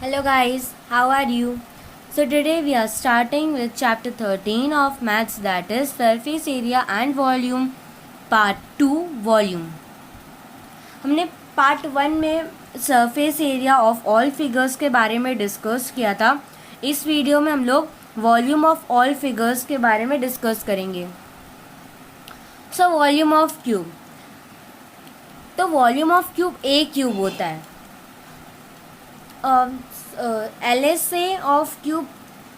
Hello guys, how are you? So today we are starting with chapter 13 of maths, that is surface area and volume part 2 volume. हमने part 1 में surface area of all figures के बारे में discuss किया था. इस video में हम लोग वॉल्यूम ऑफ ऑल फिगर्स के बारे में डिस्कस करेंगे. सो वॉल्यूम ऑफ क्यूब, तो volume of cube a cube होता है. LSA ऑफ क्यूब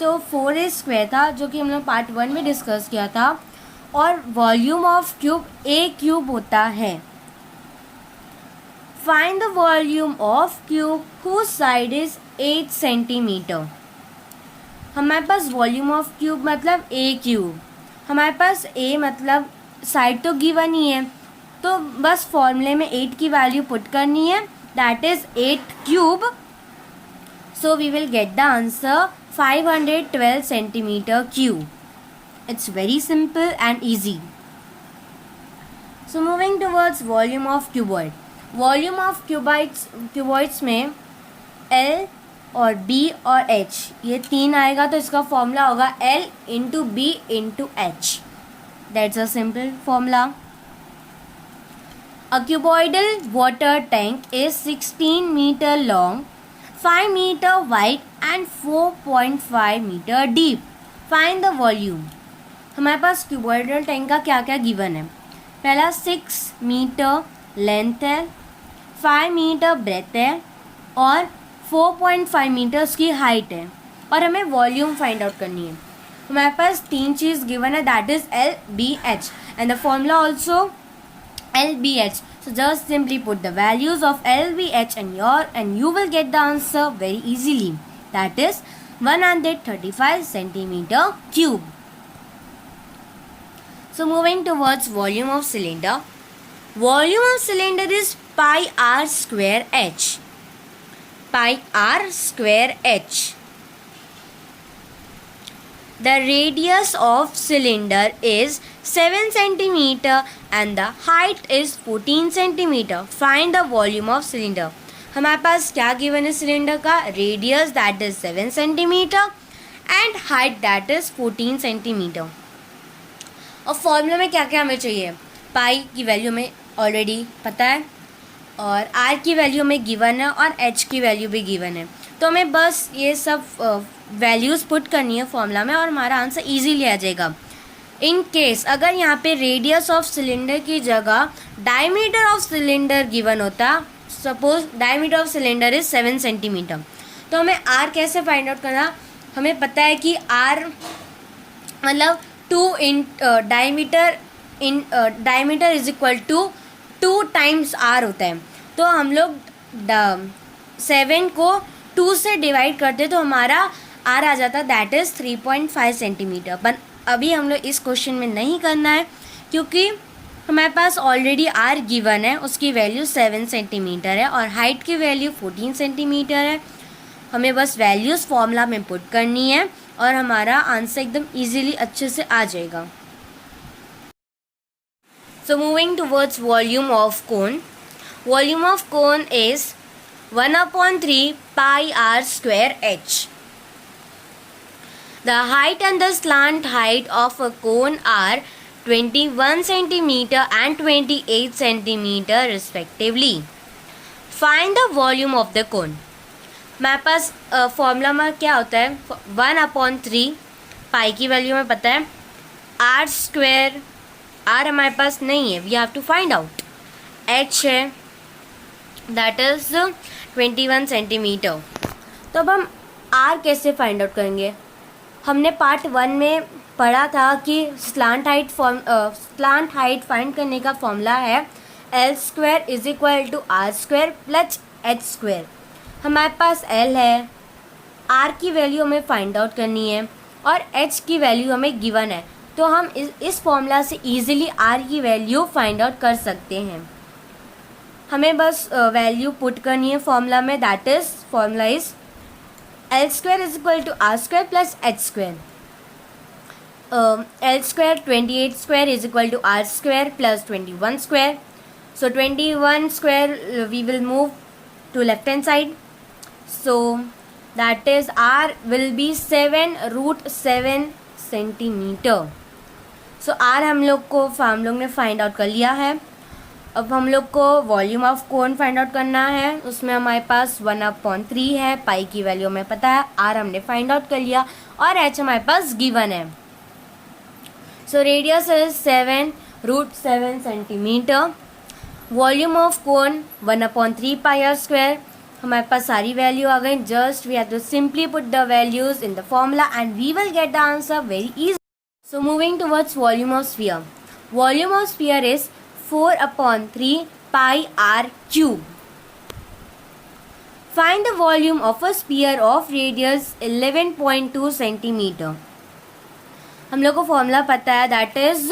तो 4a स्क्वायर था, जो कि हमने पार्ट 1 में डिस्कस किया था, और volume of cube a cube होता है. Find the volume of cube whose side is 8 centimetre. हमारे पास वॉल्यूम ऑफ क्यूब मतलब ए क्यूब, हमारे पास ए मतलब साइड तो गिवन ही है, तो बस फॉर्मूले में 8 की वैल्यू पुट करनी है, that is 8 cube. So we will get the answer 512 centimeter cube. It's very simple and easy. So moving towards volume of cuboid. Volume of cuboids में L और B और H ये तीन आएगा, तो इसका फॉर्मूला होगा L into B into H. That's a simple formula. A cuboidal water tank is 16 meter long, 5 meter wide and 4.5 meter deep. Find the volume. हमारे पास क्यूबॉइडल टैंक का क्या क्या गिवन है. पहला 6 मीटर लेंथ है, 5 मीटर ब्रेथ है और 4.5 metres की हाइट है, और हमें वॉल्यूम फाइंड आउट करनी है. हमारे पास तीन चीज़ गिवन है, that is LBH and the formula also LBH. So just simply put the values of LBH and you will get the answer very easily. That is 135 centimeter cube. So moving towards volume of cylinder. Volume of cylinder is pi r square h. Pi r square h. The radius of cylinder is 7 centimeter and the height is 14 centimeter. Find the volume of cylinder. हमारे पास क्या given है cylinder का, radius that is 7 centimetre and height that is 14 centimetre. और formula में क्या क्या हमें चाहिए, पाई की वैल्यू में ऑलरेडी पता है, और आर की वैल्यू में गिवन है और एच की वैल्यू भी गिवन है, तो हमें बस ये सब वैल्यूज़ पुट करनी है फॉर्मूला में और हमारा आंसर ईजीली आ जाएगा. इन केस अगर यहाँ पे रेडियस ऑफ सिलेंडर की जगह डायमीटर ऑफ सिलेंडर गिवन होता, suppose diameter of cylinder is 7 centimetre, तो हमें आर कैसे फाइंड आउट करना. हमें पता है कि आर मतलब 2 in diameter is equal to 2 times R होता है, तो हम लोग 7 को 2 से डिवाइड करते तो हमारा आर आ जाता, दैट इज़ 3.5 सेंटीमीटर. पर अभी हम लोग इस क्वेश्चन में नहीं करना है, क्योंकि हमारे पास ऑलरेडी आर गिवन है, उसकी वैल्यू 7 सेंटीमीटर है और हाइट की वैल्यू 14 सेंटीमीटर है. हमें बस वैल्यूज़ फॉर्मूला में पुट करनी है और हमारा आंसर एकदम इजीली अच्छे से आ जाएगा. सो moving towards volume of cone. Volume of cone is 1/3 pi r square h. The height and the slant height of a cone are 21 centimeter and 28 centimeter respectively. Find the volume of the cone. हमारे पास formula में क्या होता है, 1/3 पाई की value में पता है, r square, r हमारे पास नहीं है, we have to find out, h है दैट इज 21 सेंटीमीटर. तो अब हम r कैसे फाइंड आउट करेंगे. हमने पार्ट 1 में पढ़ा था कि स्लांट हाइट फाइंड करने का फॉर्मूला है L square is equal to R square plus H square. हमारे पास L है, R की वैल्यू हमें फाइंड आउट करनी है और H की वैल्यू हमें गिवन है, तो हम इस फॉर्मूला से इजीली R की वैल्यू फाइंड आउट कर सकते हैं. हमें बस वैल्यू पुट करनी है फॉर्मूला में, that is formula is L square is equal to R square plus H square. L square 28 square is equal to R square plus 21 square. So 21 square we will move to left hand side. So that is r will be 7√7 centimetre. So r हम लोग ने find out कर लिया है. अब हम लोग को volume of cone find out करना है. उसमें हमारे पास 1/3 है. पाई की वैल्यू हमें पता है, r हमने फाइंड आउट कर लिया और h हमारे पास गिवन है. So radius is 7√7 centimetre. Volume of cone 1/3 pi R square. हमारे पास सारी वैल्यू आ गई. Just we have to simply put the values in the formula and we will get the answer very easy. So moving towards volume of sphere. Volume of sphere is 4/3 pi r cube. Find the volume of a sphere of radius 11.2 centimeter. हम लोग को formula पता है, that is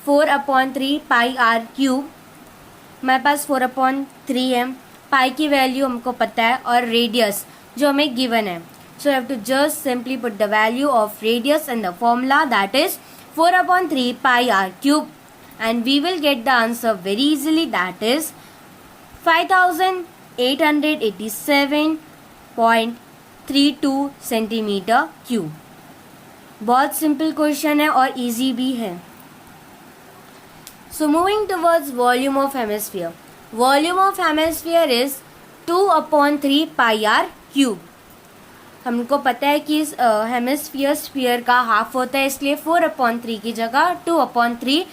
4/3 pi r cube. हमारे पास 4/3 है. पाई की value हमको पता है और रेडियस जो हमें गिवन है. So have to just simply put the value of radius in the formula, that is 4/3 pi r cube. And we will get the answer very easily, that is 5887.32 centimetre cube. बहुत simple question है और easy भी है. So moving towards volume of hemisphere. Volume of hemisphere is 2/3 pi R cube. हमको पता है कि hemisphere sphere का हाफ होता है, इसलिए 4/3 की जगह 2/3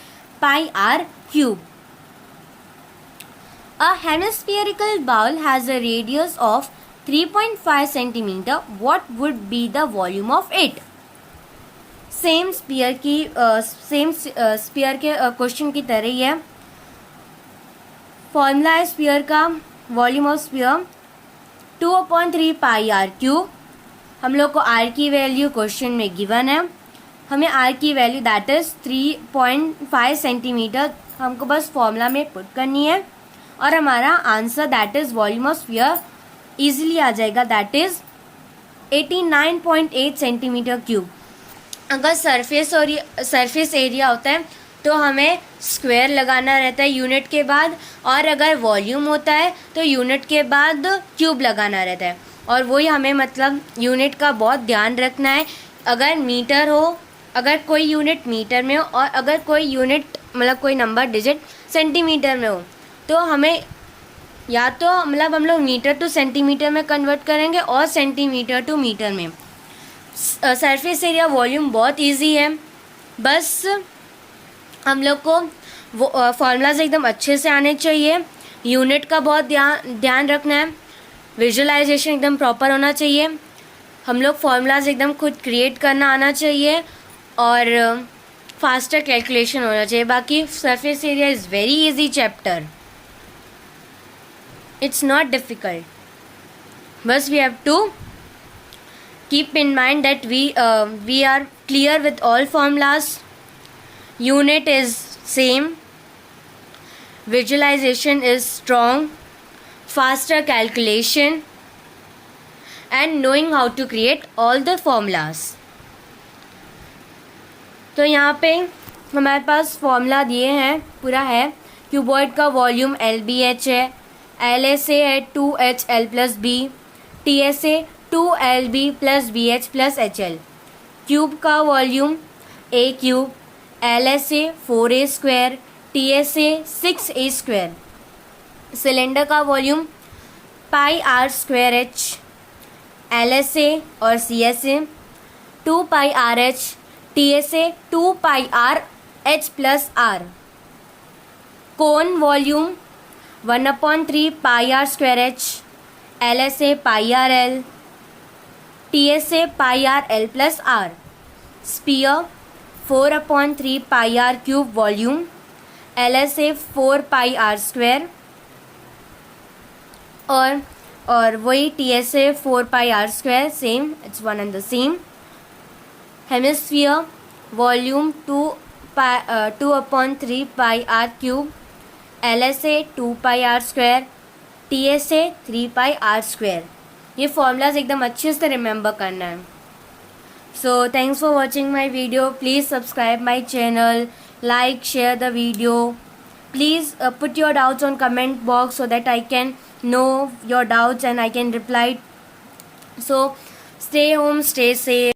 pi r cube. A hemispherical bowl has a radius of 3.5 centimeter. What would be the volume of it? Same sphere के क्वेश्चन की तरह ही है. फॉर्मूला है स्पीयर का, volume of sphere 2/3 pi R cube. हम लोग को r की वैल्यू क्वेश्चन में गिवन है. हमें r की वैल्यू दैट इज़ 3.5 सेंटीमीटर हमको बस फॉर्मूला में पुट करनी है और हमारा answer that is volume of sphere easily आ जाएगा, दैट इज़ 89.8 सेंटीमीटर क्यूब. अगर सरफेस एरिया होता है तो हमें स्क्वायर लगाना रहता है यूनिट के बाद, और अगर वॉल्यूम होता है तो यूनिट के बाद क्यूब लगाना रहता है. और वही हमें मतलब यूनिट का बहुत ध्यान रखना है. अगर मीटर हो, अगर कोई यूनिट मीटर में हो और अगर कोई यूनिट मतलब कोई नंबर डिजिट सेंटीमीटर में हो, तो हमें या तो मतलब हम लोग मीटर टू सेंटीमीटर में कन्वर्ट करेंगे और सेंटीमीटर टू मीटर में. सरफेस एरिया वॉल्यूम बहुत इजी है. बस हम लोग को वो फार्मूलाज एकदम अच्छे से आने चाहिए. यूनिट का बहुत ध्यान रखना है. विजुअलाइजेशन एकदम प्रॉपर होना चाहिए. हम लोग फार्मूलाज एकदम खुद क्रिएट करना आना चाहिए और फास्टर कैलकुलेशन होना चाहिए. बाकी surface area is very easy chapter. It's not difficult. बस we have to keep in mind that we are clear with all formulas. Unit is same. Visualisation is strong. Faster calculation and knowing how to create all the formulas. तो यहाँ पे हमारे पास formula दिए हैं, पूरा है. Cuboid का volume LBH है. LSA है 2HL + B. TSA 2LB + BH + HL. Cube का volume A cube. LSA 4A². TSA 6A². Cylinder का वॉल्यूम πr²H. LSA और CSA 2πRH. TSA 2πRH + R. Cone volume 1/3 πr²H. LSA πRL. TSA πRL + R. Sphere 4/3 πr³ volume. LSA 4πr². और वही TSA 4πr², same, it's one and the same. Hemisphere volume 2/3 πr³. LSA 2πr². TSA 3πr². ये formulas एकदम अच्छे से remember करना है. So thanks for watching my video. Please subscribe my channel, like, share the video. Please put your doubts on comment box so that I can know your doubts and I can reply So stay home, stay safe.